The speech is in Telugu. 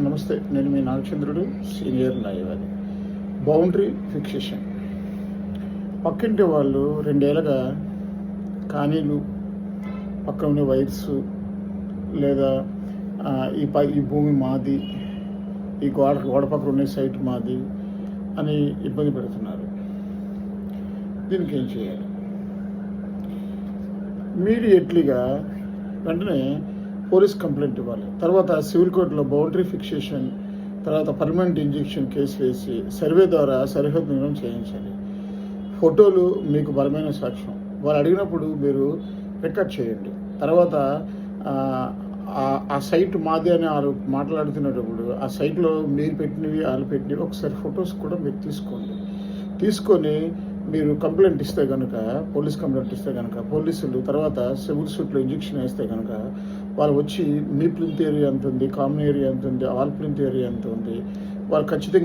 నమస్తే, నేను మీ నాగచంద్రుడు, సీనియర్ న్యాయవాది. Boundary fixation. పక్కింటి వాళ్ళు 2 ఏళ్ళగా కానీలు, పక్కన ఉండే వైర్స్, లేదా ఈ భూమి మాది, ఈ గోడ పక్కన ఉండే సైట్ మాది అని ఇబ్బంది పెడుతున్నారు. దీనికి ఏం చేయాలి? ఇమ్మీడియట్లీగా వెంటనే పోలీస్ కంప్లైంట్ ఇవ్వాలి. తర్వాత సివిల్ కోర్టులో బౌండరీ ఫిక్సేషన్, తర్వాత పర్మనెంట్ ఇంజెక్షన్ కేసు వేసి సర్వే ద్వారా సరిహద్దు నిర్ణయం చేయించాలి. ఫోటోలు మీకు బలమైన సాక్ష్యం. వాళ్ళు అడిగినప్పుడు మీరు రికార్డ్ చేయండి. తర్వాత ఆ సైట్ మాది అని వాళ్ళు మాట్లాడుతున్నప్పుడు ఆ సైట్లో మీరు పెట్టినవి వాళ్ళు పెట్టినవి ఒకసారి ఫొటోస్ కూడా మీరు తీసుకొని మీరు కంప్లైంట్ ఇస్తే కనుక, పోలీస్ కంప్లైంట్ ఇస్తే కనుక పోలీసులు తర్వాత సివిల్ సూట్లో ఇంజెక్షన్ వేస్తే కనుక వాళ్ళు వచ్చి మీ ప్లింత్ ఏరియా ఎంత ఉంది, కామన్ ఏరియా ఎంత ఉంది, వాళ్ళ ప్లింత్ ఏరియా ఎంత ఉంది, వాళ్ళు ఖచ్చితంగా